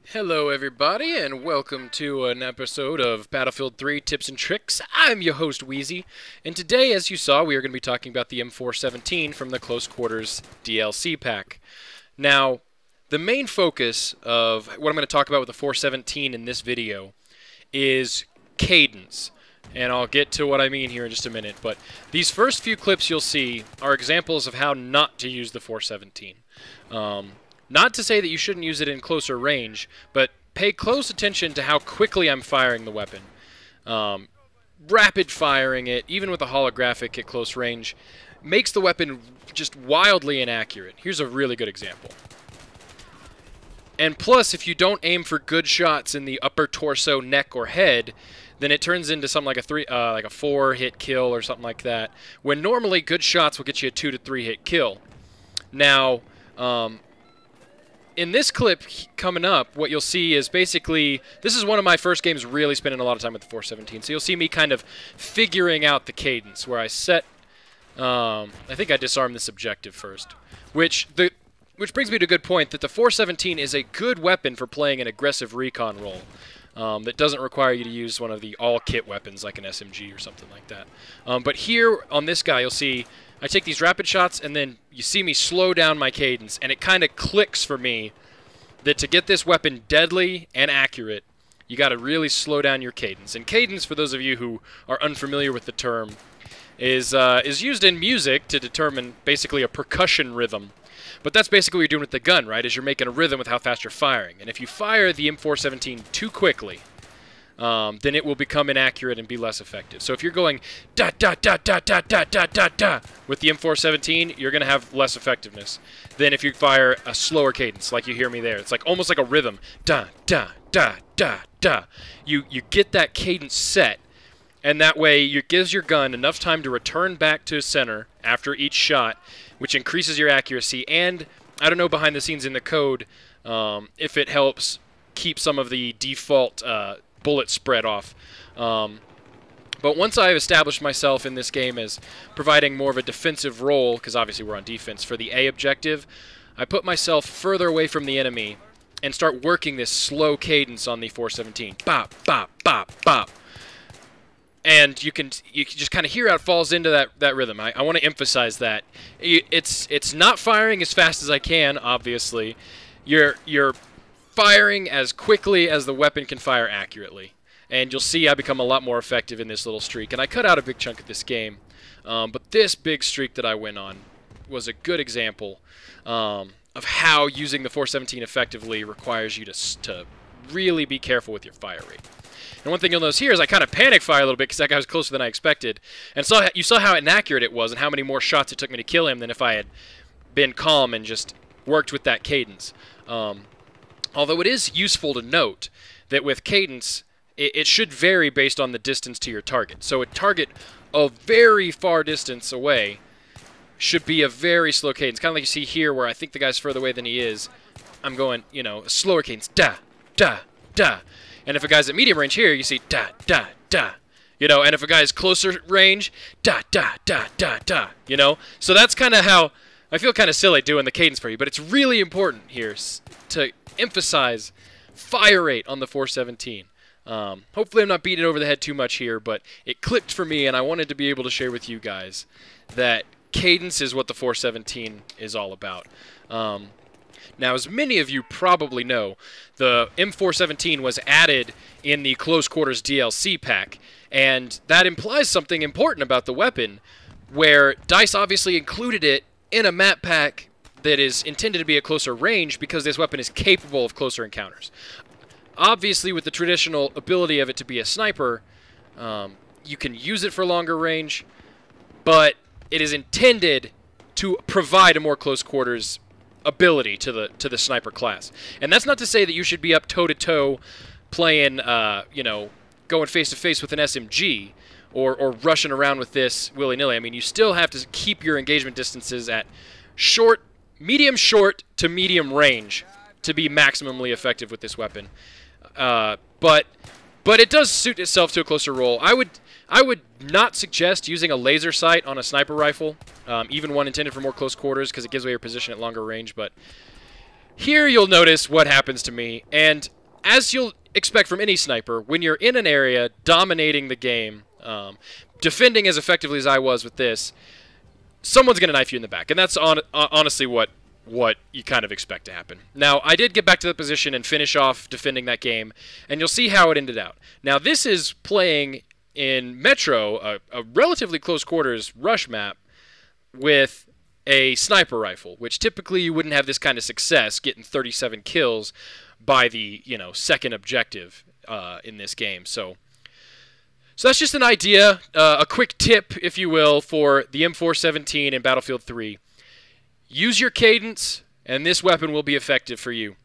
Hello everybody, and welcome to an episode of Battlefield 3 Tips and Tricks. I'm your host, Wheezy, and today, as you saw, we are going to be talking about the M417 from the Close Quarters DLC pack. Now, the main focus of what I'm going to talk about with the 417 in this video is cadence. And I'll get to what I mean here in just a minute, but these first few clips you'll see are examples of how not to use the 417. Not to say that you shouldn't use it in closer range, but pay close attention to how quickly I'm firing the weapon. Rapid firing it, even with a holographic at close range, makes the weapon just wildly inaccurate. Here's a really good example. And plus, if you don't aim for good shots in the upper torso, neck, or head, then it turns into something like a 4-hit kill or something like that. When normally good shots will get you a 2 to 3 hit kill. Now, in this clip coming up, what you'll see is basically, this is one of my first games really spending a lot of time with the 417. So you'll see me kind of figuring out the cadence, where I set, I think I disarm this objective first, which brings me to a good point that the 417 is a good weapon for playing an aggressive recon role. That doesn't require you to use one of the all-kit weapons like an SMG or something like that. But here on this guy, you'll see I take these rapid shots, and then you see me slow down my cadence, and it kind of clicks for me that to get this weapon deadly and accurate, you got to really slow down your cadence. And cadence, for those of you who are unfamiliar with the term, is used in music to determine basically a percussion rhythm. But that's basically what you're doing with the gun, right? Is you're making a rhythm with how fast you're firing. And if you fire the M417 too quickly, then it will become inaccurate and be less effective. So if you're going da da da da da da da da da with the M417, you're going to have less effectiveness than if you fire a slower cadence, like you hear me there. It's like almost like a rhythm. Da da da da da. You get that cadence set, and that way it gives your gun enough time to return back to center after each shot, which increases your accuracy. And I don't know behind the scenes in the code if it helps keep some of the default bullet spread off. But once I've established myself in this game as providing more of a defensive role, because obviously we're on defense, for the A objective, I put myself further away from the enemy and start working this slow cadence on the 417. Bop, bop, bop, bop. And you can just kind of hear how it falls into that rhythm. I want to emphasize that. It's not firing as fast as I can, obviously. You're firing as quickly as the weapon can fire accurately. And you'll see I become a lot more effective in this little streak. And I cut out a big chunk of this game. But this big streak that I went on was a good example of how using the 417 effectively requires you to really be careful with your fire rate. And one thing you'll notice here is I kind of panic fire a little bit because that guy was closer than I expected. And you saw how inaccurate it was and how many more shots it took me to kill him than if I had been calm and just worked with that cadence. Although it is useful to note that with cadence, it should vary based on the distance to your target. So a target a very far distance away should be a very slow cadence. Kind of like you see here where I think the guy's further away than he is. I'm going, a slower cadence. Da, da, da. And if a guy's at medium range here, you see da, da, da. And if a guy's closer range, da, da, da, da, da. So that's kind of how I feel kind of silly doing the cadence for you, but it's really important here to emphasize fire rate on the 417. Hopefully I'm not beating it over the head too much here, but it clicked for me, and I wanted to be able to share with you guys that cadence is what the 417 is all about. Now, as many of you probably know, the M417 was added in the Close Quarters DLC pack, and that implies something important about the weapon, where DICE obviously included it in a map pack that is intended to be at closer range because this weapon is capable of closer encounters. Obviously, with the traditional ability of it to be a sniper, you can use it for longer range, but it is intended to provide a more close quarters ability to the sniper class. And that's not to say that you should be up toe-to-toe playing, going face-to-face with an SMG or rushing around with this willy-nilly. I mean, you still have to keep your engagement distances at medium short to medium range to be maximally effective with this weapon. But it does suit itself to a closer role. I would not suggest using a laser sight on a sniper rifle, even one intended for more close quarters, because it gives away your position at longer range. But Here you'll notice what happens to me, and as you'll expect from any sniper, when you're in an area dominating the game, defending as effectively as I was with this, someone's going to knife you in the back, and that's honestly what you kind of expect to happen. Now, I did get back to the position and finish off defending that game, and you'll see how it ended out. Now, this is playing in Metro, a relatively close quarters rush map, with a sniper rifle, which typically you wouldn't have this kind of success getting 37 kills by the second objective in this game. So that's just an idea, a quick tip, if you will, for the M417 in Battlefield 3. Use your cadence, and this weapon will be effective for you.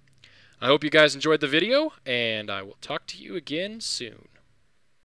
I hope you guys enjoyed the video, and I will talk to you again soon.